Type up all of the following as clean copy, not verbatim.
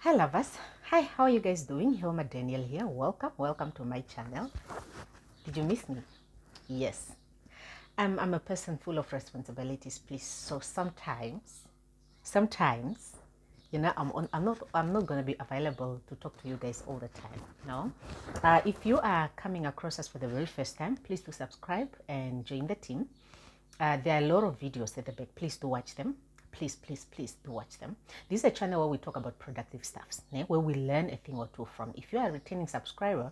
Hi lovers. Hi, how are you guys doing? Hilma Daniel here. Welcome to my channel. Did you miss me? Yes. I'm a person full of responsibilities, please. So sometimes, I'm not gonna be available to talk to you guys all the time. No. If you are coming across us for the very first time, please do subscribe and join the team. There are a lot of videos at the back. Please do watch them. Please do watch them. This is a channel where we talk about productive stuffs, where we learn a thing or two from. If you are a returning subscriber,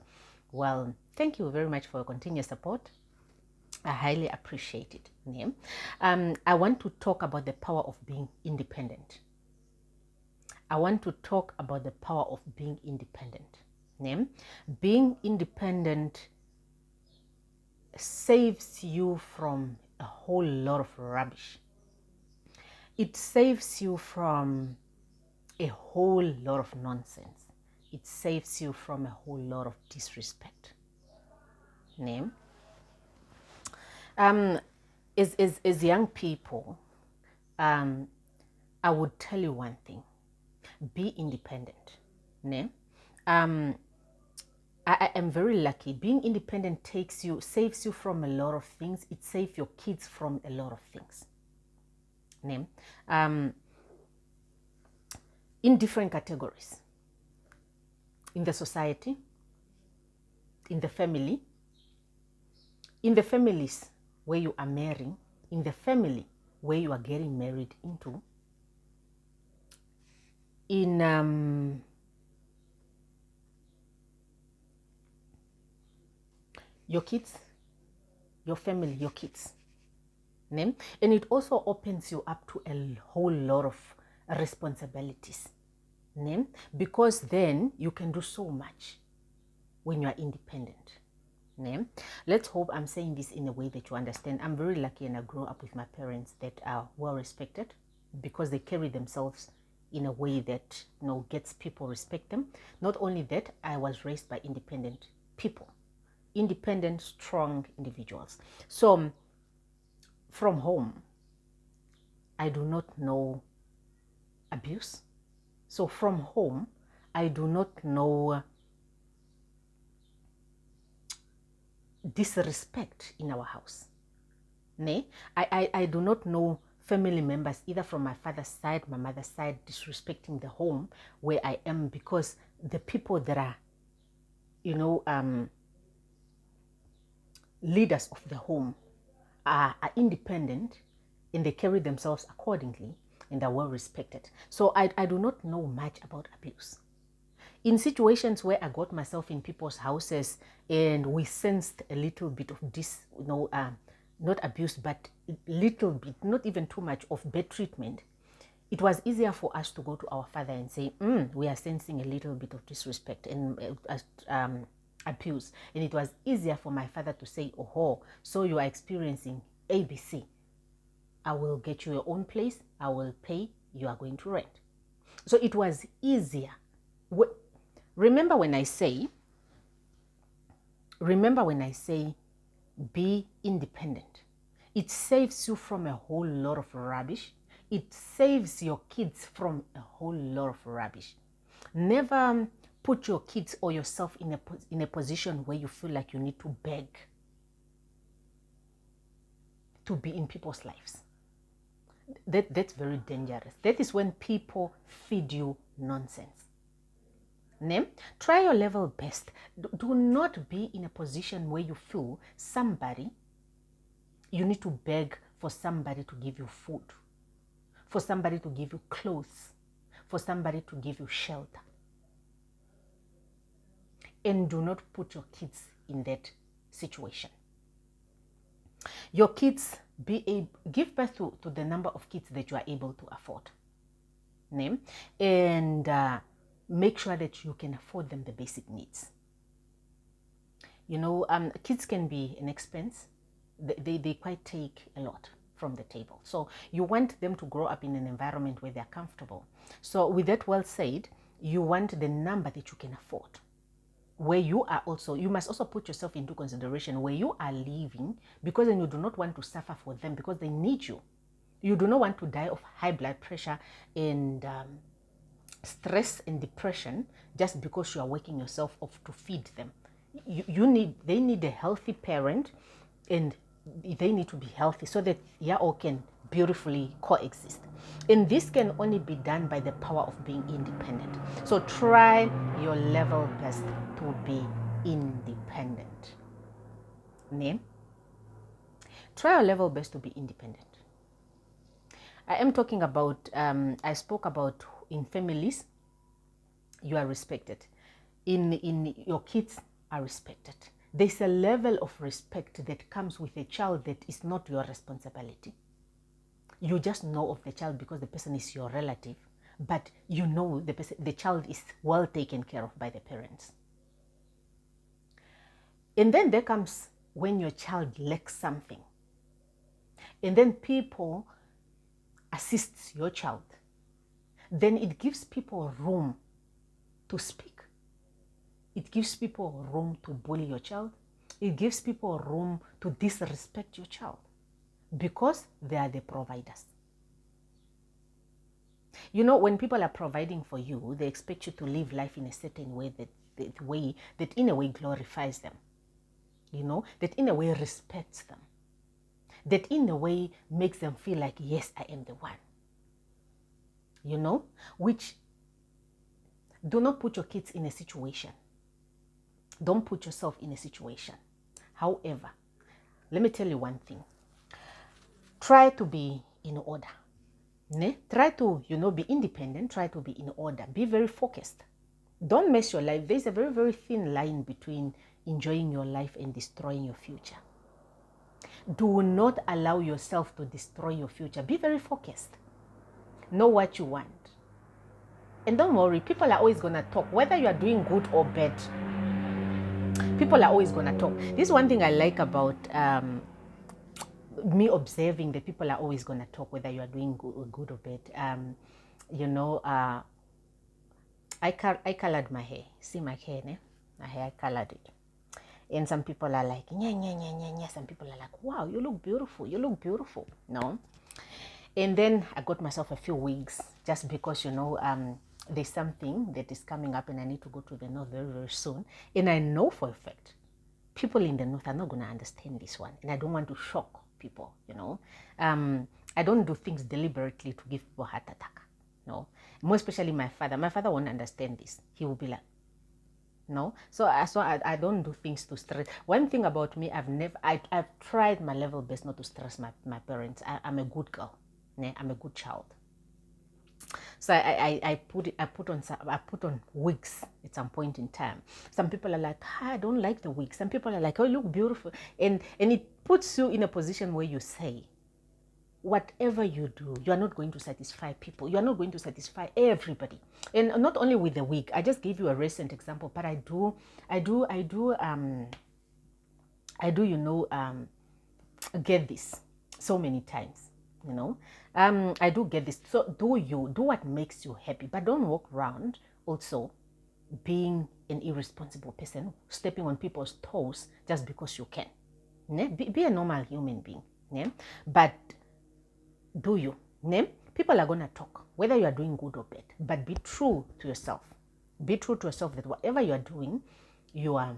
well, thank you very much for your continued support. I highly appreciate it. I want to talk about the power of being independent. I want to talk about the power of being independent. Being independent saves you from a whole lot of rubbish. It saves you from a whole lot of nonsense. It saves you from a whole lot of disrespect. As young people, I would tell you one thing: be independent. I am very lucky. Being independent saves you from a lot of things. It saves your kids from a lot of things. In different categories. In the society, in the family, in the families where you are marrying, in the family where you are getting married into, in your kids, your family, your kids. And it also opens you up to a whole lot of responsibilities. Because then you can do so much when you are independent. Let's hope I'm saying this in a way that you understand. I'm very lucky and I grew up with my parents that are well respected because they carry themselves in a way that gets people respect them. Not only that, I was raised by independent people, independent, strong individuals. So from home, I do not know abuse. So from home, I do not know disrespect in our house. I do not know family members either from my father's side, my mother's side, disrespecting the home where I am, because the people that are, leaders of the home are independent and they carry themselves accordingly and are well respected. So I do not know much about abuse. In situations where I got myself in people's houses and we sensed a little bit of this, not abuse, but a little bit, not even too much, of bad treatment, it was easier for us to go to our father and say, we are sensing a little bit of disrespect and abuse. And it was easier for my father to say, oh, so you are experiencing ABC. I will get you your own place. I will pay. You are going to rent. So it was easier. Remember when I say be independent. It saves you from a whole lot of rubbish. It saves your kids from a whole lot of rubbish. Never put your kids or yourself in a position where you feel like you need to beg to be in people's lives. That's very dangerous. That is when people feed you nonsense. Try your level best. Do not be in a position where you feel you need to beg for somebody to give you food, for somebody to give you clothes, for somebody to give you shelter. And do not put your kids in that situation. Your kids, give birth to the number of kids that you are able to afford. And make sure that you can afford them the basic needs. Kids can be an expense. They quite take a lot from the table. So you want them to grow up in an environment where they're comfortable. So with that well said, you want the number that you can afford. Where you are also, you must also put yourself into consideration where you are living, because then you do not want to suffer for them because they need you. You do not want to die of high blood pressure and stress and depression just because you are working yourself off to feed them. They need a healthy parent, and they need to be healthy so that all can beautifully coexist. And this can only be done by the power of being independent. So try your level best to be independent. Name. Try your level best to be independent. I am talking about, I spoke about in families, you are respected. In your kids are respected. There's a level of respect that comes with a child that is not your responsibility. You just know of the child because the person is your relative, but you know the child is well taken care of by the parents. And then there comes when your child lacks something. And then people assist your child. Then it gives people room to speak. It gives people room to bully your child. It gives people room to disrespect your child because they are the providers. You know, when people are providing for you, they expect you to live life in a certain way that in a way glorifies them. You know, that in a way respects them. That in a way makes them feel like, yes, I am the one. You know, which do not put your kids in a situation. Don't put yourself in a situation. However, let me tell you one thing. Try to be in order. Try to, be independent. Try to be in order. Be very focused. Don't mess your life. There's a very, very thin line between enjoying your life and destroying your future. Do not allow yourself to destroy your future. Be very focused. Know what you want. And don't worry, people are always going to talk. Whether you are doing good or bad, people are always going to talk. This is one thing I like about me observing that people are always going to talk, whether you are doing good or bad. I colored my hair. See my hair, ne? My hair, I colored it. And some people are like, nya, nya, nya, nya, nya. Some people are like, wow, you look beautiful. You look beautiful. No? And then I got myself a few wigs just because, there's something that is coming up and I need to go to the north very, very soon. And I know for a fact, people in the north are not going to understand this one. And I don't want to shock people, I don't do things deliberately to give people heart attack. No. More especially my father. My father won't understand this. He will be like, no. So I don't do things to stress. One thing about me, I've tried my level best not to stress my parents. I'm a good girl. I'm a good child. So I put on wigs at some point in time. Some people are like, I don't like the wig. Some people are like, oh, you look beautiful. And it puts you in a position where you say, whatever you do, you are not going to satisfy people. You are not going to satisfy everybody. And not only with the wig. I just gave you a recent example, but I do get this so many times. I do get this. So do what makes you happy, but don't walk around also being an irresponsible person, stepping on people's toes just because you can. Be a normal human being. But do you? People are going to talk, whether you are doing good or bad, but be true to yourself. Be true to yourself that whatever you are doing, you are.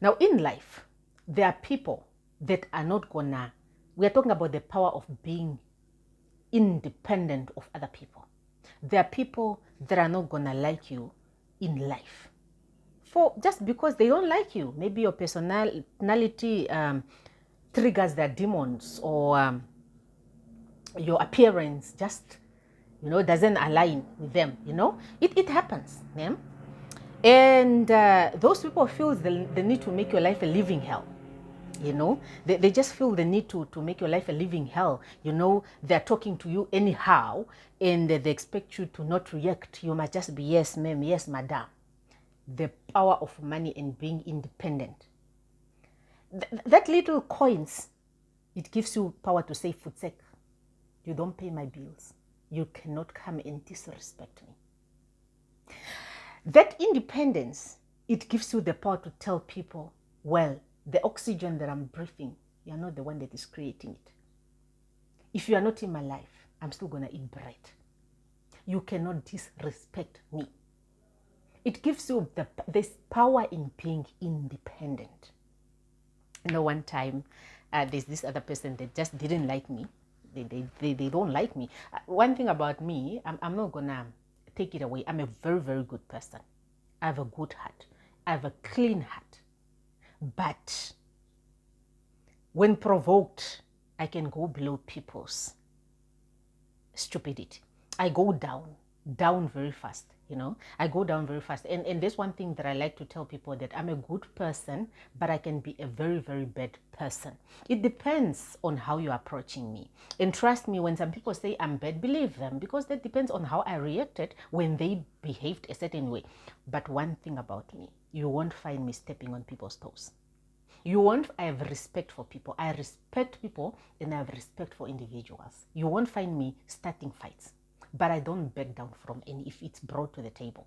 Now in life, there are people that are not going to. We are talking about the power of being independent of other people. There are people that are not going to like you in life. Just because they don't like you. Maybe your personality triggers their demons, or your appearance just, doesn't align with them. It happens. Yeah? And those people feel the need to make your life a living hell. They just feel the need to make your life a living hell. They're talking to you anyhow, and they expect you to not react. You must just be, yes, ma'am, yes, madam. The power of money and being independent. That little coins, it gives you power to say, Futsek, you don't pay my bills. You cannot come and disrespect me. That independence, it gives you the power to tell people, well, the oxygen that I'm breathing, you're not the one that is creating it. If you are not in my life, I'm still going to eat bread. You cannot disrespect me. It gives you this power in being independent. One time, there's this other person that just didn't like me. They don't like me. One thing about me, I'm not gonna take it away. I'm a very, very good person. I have a good heart. I have a clean heart. But when provoked, I can go below people's stupidity. I go down very fast. I go down very fast. And there's one thing that I like to tell people, that I'm a good person, but I can be a very, very bad person. It depends on how you're approaching me. And trust me, when some people say I'm bad, believe them, because that depends on how I reacted when they behaved a certain way. But one thing about me, you won't find me stepping on people's toes. I have respect for people. I respect people, and I have respect for individuals. You won't find me starting fights. But I don't back down from any if it's brought to the table.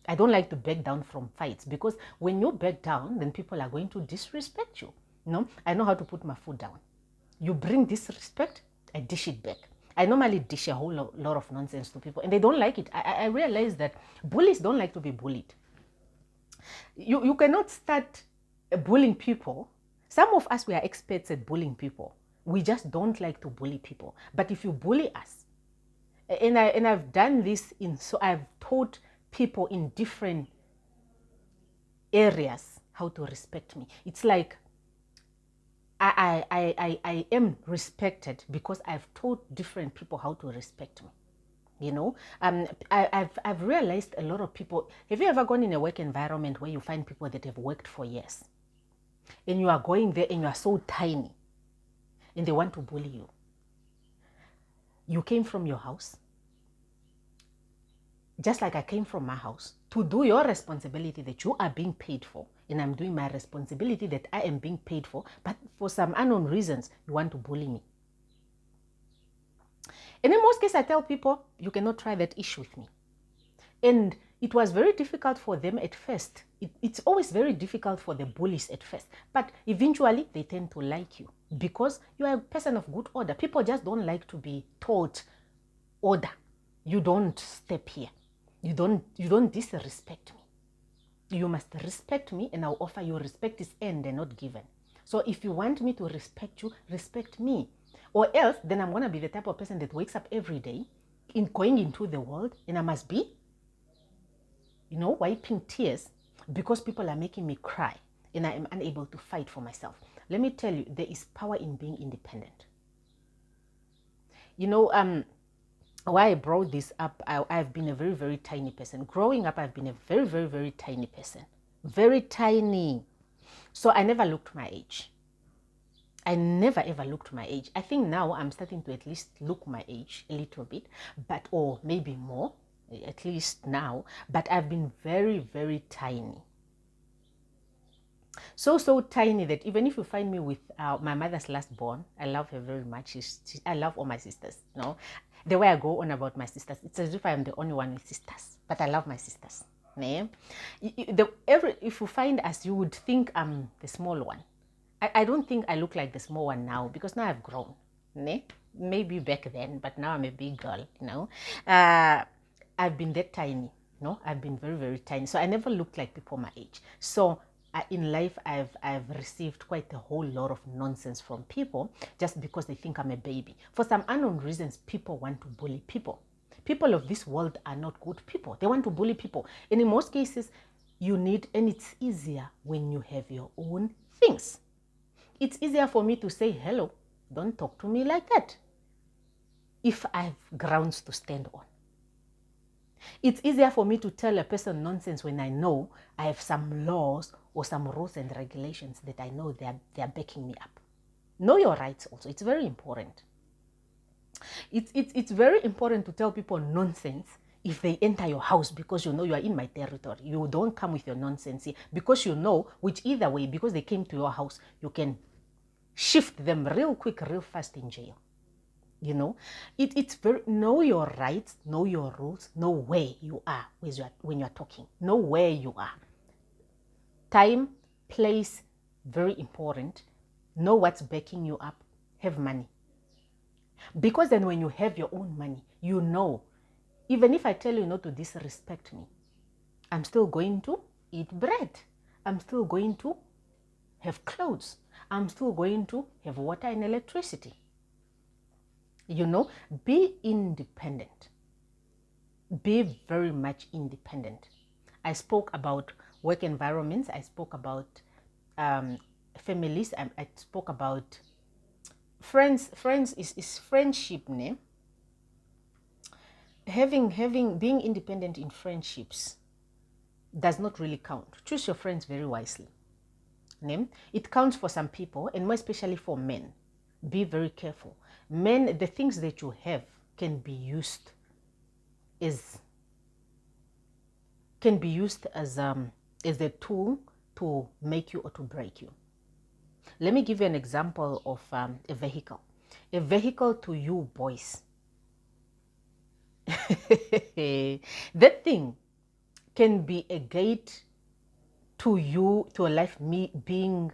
I don't like to back down from fights, because when you back down, then people are going to disrespect you. I know how to put my foot down. You bring disrespect, I dish it back. I normally dish a whole lot of nonsense to people, and they don't like it. I realize that bullies don't like to be bullied. You cannot start bullying people. Some of us, we are experts at bullying people. We just don't like to bully people. But if you bully us, and I've done this so I've taught people in different areas how to respect me. It's like I am respected because I've taught different people how to respect me. I've realized a lot of people. Have you ever gone in a work environment where you find people that have worked for years, and you are going there and you are so tiny, and they want to bully you? You came from your house, just like I came from my house, to do your responsibility that you are being paid for, and I'm doing my responsibility that I am being paid for, but for some unknown reasons, you want to bully me. And in most cases, I tell people, you cannot try that issue with me. And it was very difficult for them at first. It's always very difficult for the bullies at first. But eventually, they tend to like you because you are a person of good order. People just don't like to be taught order. You don't step here. You don't disrespect me. You must respect me, and I'll offer you. Respect is earned and not given. So if you want me to respect you, respect me. Or else, then I'm going to be the type of person that wakes up every day going into the world, and I must be, wiping tears because people are making me cry, and I am unable to fight for myself. Let me tell you, there is power in being independent. Why I brought this up, I've been a very, very tiny person. Growing up, I've been a very, very, very tiny person. Very tiny. So I never looked my age. I never ever looked my age. I think now I'm starting to at least look my age a little bit, or maybe more, at least now. But I've been very, very tiny. So tiny that even if you find me with my mother's last born, I love her very much. I love all my sisters. The way I go on about my sisters, it's as if I'm the only one with sisters, but I love my sisters. If you find us, you would think I'm the small one. I don't think I look like the small one now, because now I've grown. Maybe back then, but now I'm a big girl. I've been that tiny. I've been very, very tiny. So I never looked like people my age. So in life, I've received quite a whole lot of nonsense from people just because they think I'm a baby. For some unknown reasons, people want to bully people. People of this world are not good people. They want to bully people. And in most cases, and it's easier when you have your own things. It's easier for me to say, hello, don't talk to me like that, if I have grounds to stand on. It's easier for me to tell a person nonsense when I know I have some laws or some rules and regulations that I know they are backing me up. Know your rights also. It's very important. It's very important to tell people nonsense if they enter your house, because you are in my territory. You don't come with your nonsense here, because which either way, because they came to your house, you can shift them real quick, real fast in jail. It's very, know your rights, know your rules, know where you are when you're talking. Know where you are. Time, place, very important. Know what's backing you up. Have money. Because then when you have your own money, Even if I tell you not to disrespect me, I'm still going to eat bread. I'm still going to have clothes. I'm still going to have water and electricity. You know, be independent. Be very much independent. I spoke about work environments. I spoke about families. I spoke about friends. Friends is friendship, ne? Being independent in friendships does not really count. Choose your friends very wisely. Ne? It counts for some people, and more especially for men. Be very careful. Men, the things that you have can be used as a tool to make you or to break you. Let me give you an example of a vehicle. A vehicle to you boys. That thing can be a gate to you, to a life being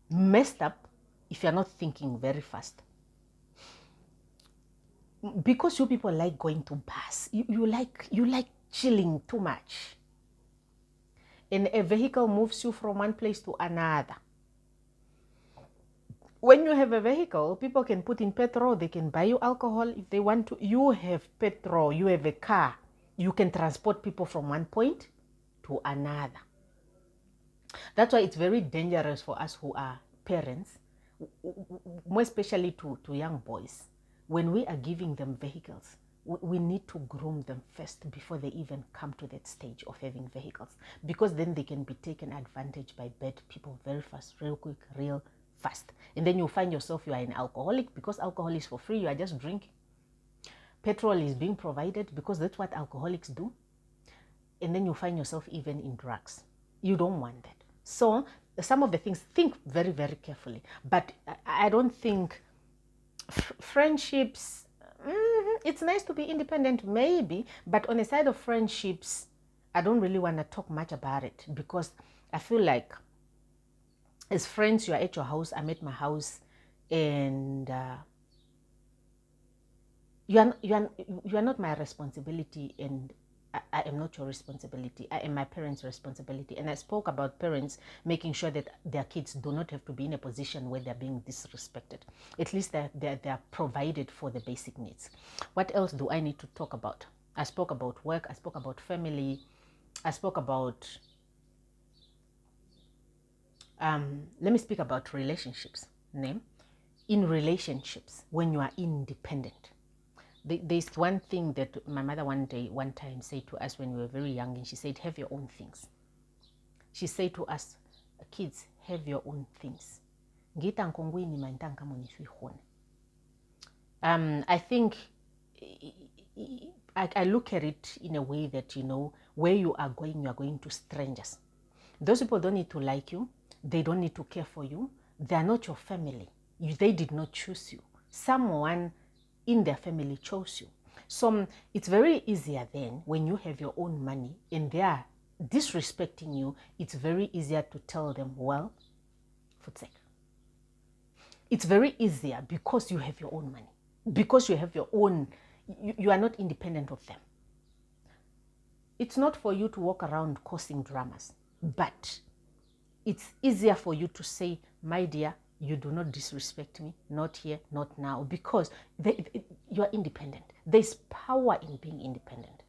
messed up if you're not thinking very fast. Because you people like going to bars, you like chilling too much. And a vehicle moves you from one place to another. When you have a vehicle, people can put in petrol, they can buy you alcohol if they want to. You have petrol, you have a car. You can transport people from one point to another. That's why it's very dangerous for us who are parents, more especially to young boys. When we are giving them vehicles, we need to groom them first before they even come to that stage of having vehicles, because then they can be taken advantage by bad people very fast, real quick, real fast. And then you find yourself, you are an alcoholic because alcohol is for free, you are just drinking. Petrol is being provided because that's what alcoholics do. And then you find yourself even in drugs. You don't want that. So some of the things, think very, very carefully. But I don't think friendships, it's nice to be independent maybe, but on the side of friendships, I don't really want to talk much about it, because I feel like as friends, you are at your house, I'm at my house, and you are not my responsibility, and I am not your responsibility. I am my parents' responsibility. And I spoke about parents making sure that their kids do not have to be in a position where they're being disrespected. At least they're provided for the basic needs. What else do I need to talk about? I spoke about work. I spoke about family. I spoke about, let me speak about relationships. In relationships, when you are independent, there's one thing that my mother one time said to us when we were very young, and she said, have your own things. She said to us, kids, have your own things. I think I look at it in a way that, where you are going to strangers. Those people don't need to like you. They don't need to care for you. They are not your family. They did not choose you. Someone in their family chose you. So it's very easier then when you have your own money and they are disrespecting you, it's very easier to tell them, well, futsek. It's very easier because you have your own money, because you have your own, you are not independent of them. It's not for you to walk around causing dramas, but it's easier for you to say, my dear, you do not disrespect me, not here, not now, because you are independent. There's power in being independent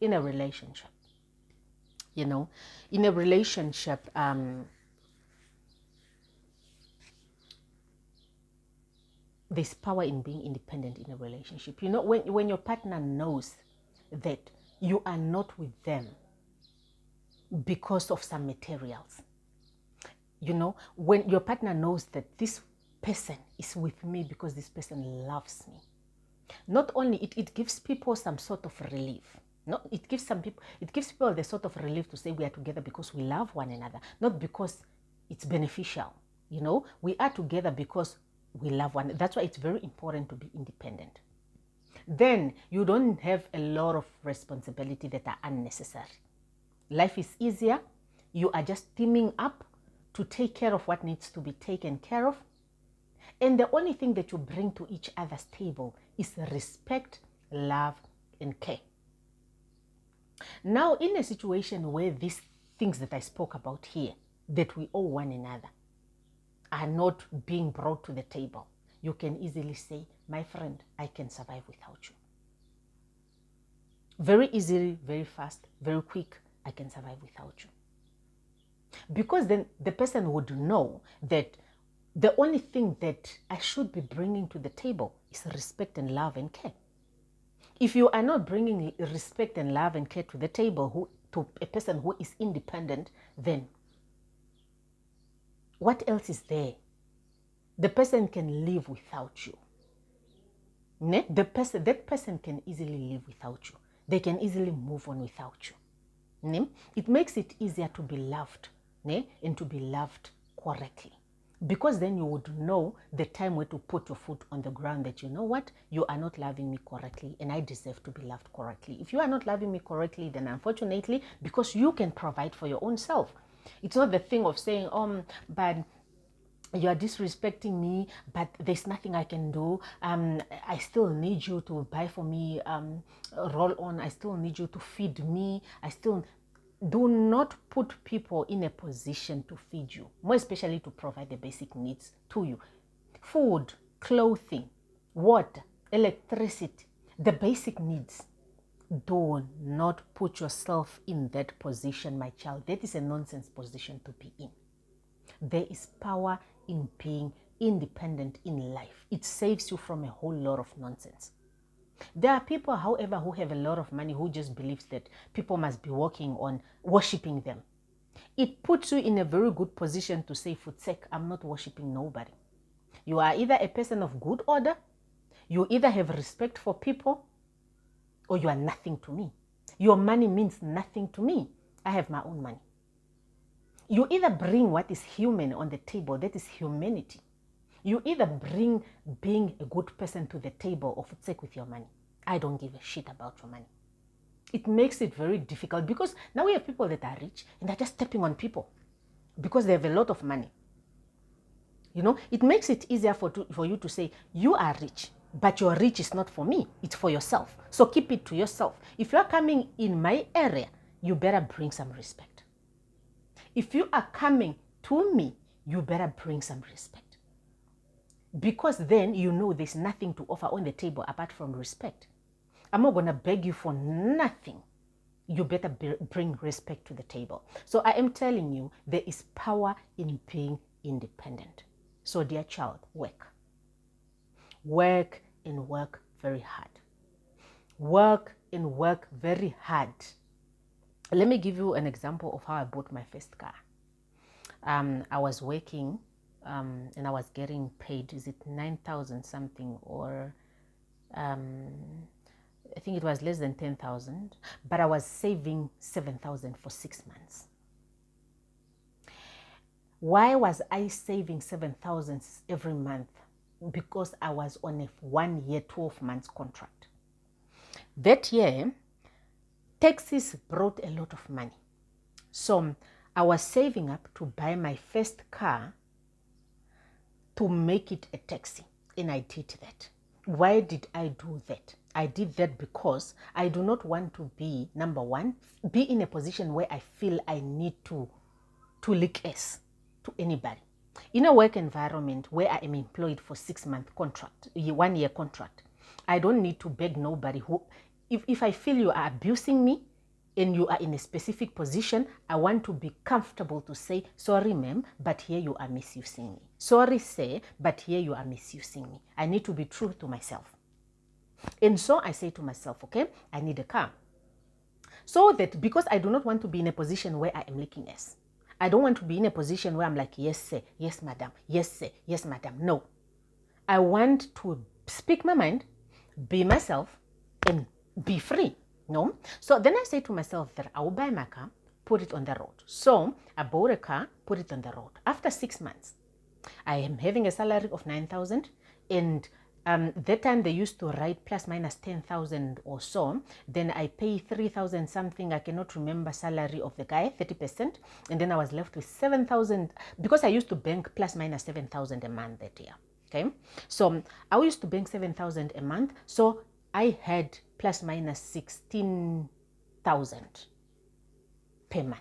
in a relationship. In a relationship, there's power in being independent in a relationship. When your partner knows that you are not with them because of some materials, when your partner knows that this person is with me because this person loves me, not only it gives people some sort of relief. It gives people the sort of relief to say we are together because we love one another, not because it's beneficial. We are together because we love one. That's why it's very important to be independent. Then you don't have a lot of responsibility that are unnecessary. Life is easier. You are just teaming up to take care of what needs to be taken care of. And the only thing that you bring to each other's table is respect, love, and care. Now, in a situation where these things that I spoke about here, that we owe one another, are not being brought to the table, you can easily say, my friend, I can survive without you. Very easily, very fast, very quick, I can survive without you. Because then the person would know that the only thing that I should be bringing to the table is respect and love and care. If you are not bringing respect and love and care to the table, to a person who is independent, then what else is there? The person can live without you. That person can easily live without you. They can easily move on without you. It makes it easier to be loved and to be loved correctly. Because then you would know the time where to put your foot on the ground, that you know what, you are not loving me correctly and I deserve to be loved correctly. If you are not loving me correctly, then unfortunately, because you can provide for your own self. It's not the thing of saying, but you are disrespecting me, but there's nothing I can do. I still need you to buy for me roll on. I still need you to feed me. Do not put people in a position to feed you, more especially to provide the basic needs to you. Food, clothing, water, electricity, the basic needs. Do not put yourself in that position, my child. That is a nonsense position to be in. There is power in being independent in life. It saves you from a whole lot of nonsense. There are people, however, who have a lot of money who just believes that people must be working on worshiping them. It puts you in a very good position to say, for sake, I'm not worshiping nobody. You are either a person of good order, you either have respect for people, or you are nothing to me. Your money means nothing to me. I have my own money. You either bring what is human on the table, that is humanity. You either bring being a good person to the table, or forsake with your money. I don't give a shit about your money. It makes it very difficult, because now we have people that are rich and they're just stepping on people because they have a lot of money. It makes it easier for you to say, you are rich, but your rich is not for me, it's for yourself. So keep it to yourself. If you are coming in my area, you better bring some respect. If you are coming to me, you better bring some respect. Because then you know there's nothing to offer on the table apart from respect. I'm not going to beg you for nothing. You better bring respect to the table. So I am telling you, there is power in being independent. So dear child, work. Work and work very hard. Work and work very hard. Let me give you an example of how I bought my first car. I was working and I was getting paid, is it 9,000 something, or I think it was less than 10,000, but I was saving 7,000 for 6 months. Why was I saving 7,000 every month? Because I was on a 1 year, 12 months contract. That year, taxes brought a lot of money. So I was saving up to buy my first car to make it a taxi, and I did that. Why did I do that? I did that because I do not want to be, number one, be in a position where I feel I need to lick ass to anybody. In a work environment where I am employed for 6 month contract, 1 year contract, I don't need to beg nobody who, if I feel you are abusing me, and you are in a specific position, I want to be comfortable to say, sorry, ma'am, but here you are misusing me. Sorry, sir, but here you are misusing me. I need to be true to myself. And so I say to myself, okay, I need a car. So that, because I do not want to be in a position where I am licking ass. I don't want to be in a position where I'm like, yes, sir, yes, madam, yes, sir, yes, madam. No. I want to speak my mind, be myself, and be free. No. So then I say to myself that I will buy my car, put it on the road. So I bought a car, put it on the road. After 6 months, I am having a salary of 9,000, and that time they used to write plus minus 10,000 or so. Then I pay 3,000 something. I cannot remember salary of the guy, 30%, and then I was left with 7,000 because I used to bank plus minus 7,000 a month that year. Okay, so I used to bank 7,000 a month. So I had plus minus 16,000 per month.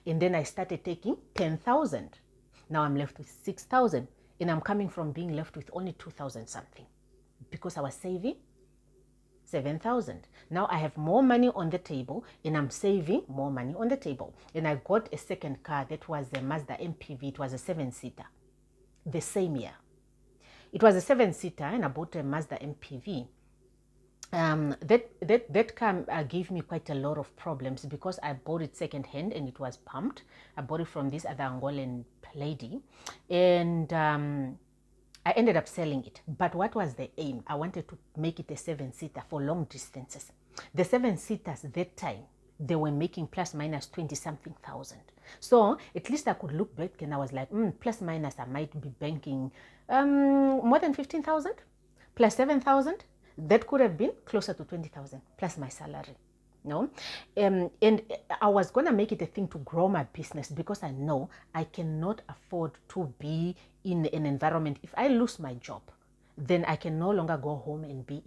And then I started taking 10,000. Now I'm left with 6,000. And I'm coming from being left with only 2,000 something because I was saving 7,000. Now I have more money on the table and I'm saving more money on the table. And I got a second car that was a Mazda MPV. It was a 7-seater the same year. It was a 7-seater and I bought a Mazda MPV. That car gave me quite a lot of problems because I bought it second hand and it was pumped. I bought it from this other Angolan lady and I ended up selling it. But what was the aim? I wanted to make it a 7-seater for long distances. The 7-seaters that time, they were making plus minus 20 something thousand. So at least I could look back and I was like, plus minus I might be banking more than 15,000 plus 7,000. That could have been closer to 20,000 plus my salary. No, and I was gonna make it a thing to grow my business because I know I cannot afford to be in an environment. If I lose my job, then I can no longer go home and be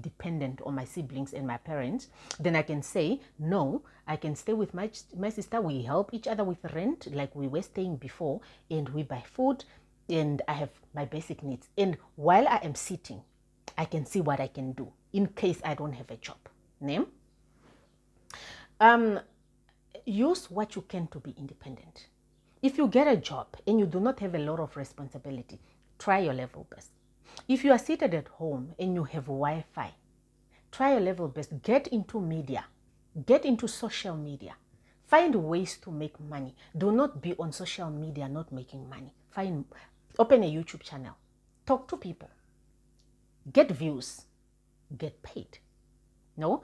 dependent on my siblings and my parents. Then I can say no. I can stay with my sister. We help each other with rent, like we were staying before, and we buy food, and I have my basic needs. And while I am sitting, I can see what I can do in case I don't have a job. Name. Use what you can to be independent. If you get a job and you do not have a lot of responsibility, try your level best. If you are seated at home and you have Wi-Fi, try your level best. Get into media. Get into social media. Find ways to make money. Do not be on social media not making money. Open a YouTube channel. Talk to people. Get views. Get paid. No?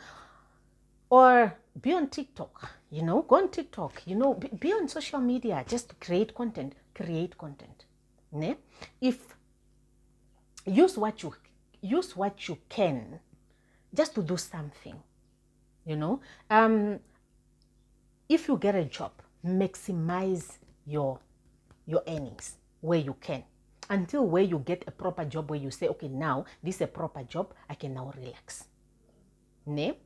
Or be on TikTok, go on TikTok, be on social media just to create content. Ne? Use what you can just to do something, if you get a job, maximize your earnings where you can until where you get a proper job where you say, okay, now this is a proper job, I can now relax. Ne?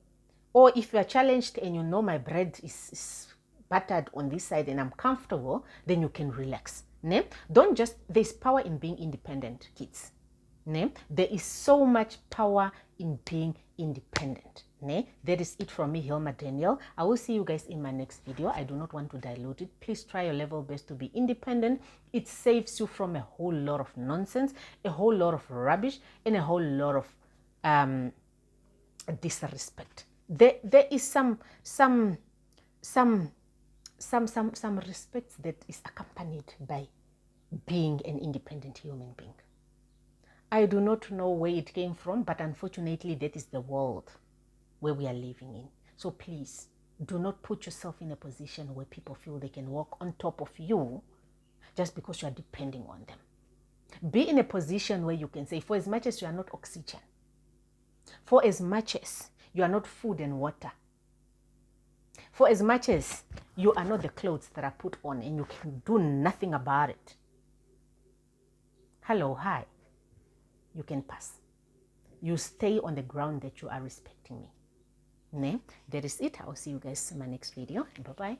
Or if you are challenged and you know my bread is buttered on this side and I'm comfortable, then you can relax. Ne? Don't just, there's power in being independent, kids. Ne? There is so much power in being independent. Ne? That is it from me, Hilma Daniel. I will see you guys in my next video. I do not want to dilute it. Please try your level best to be independent. It saves you from a whole lot of nonsense, a whole lot of rubbish, and a whole lot of disrespect. There is some respect that is accompanied by being an independent human being. I do not know where it came from, but unfortunately that is the world where we are living in. So please do not put yourself in a position where people feel they can walk on top of you just because you are depending on them. Be in a position where you can say, for as much as you are not oxygen, for as much as you are not food and water, for as much as you are not the clothes that are put on and you can do nothing about it, hello, hi, you can pass. You stay on the ground that you are respecting me. Ne? That is it. I will see you guys in my next video. Bye-bye.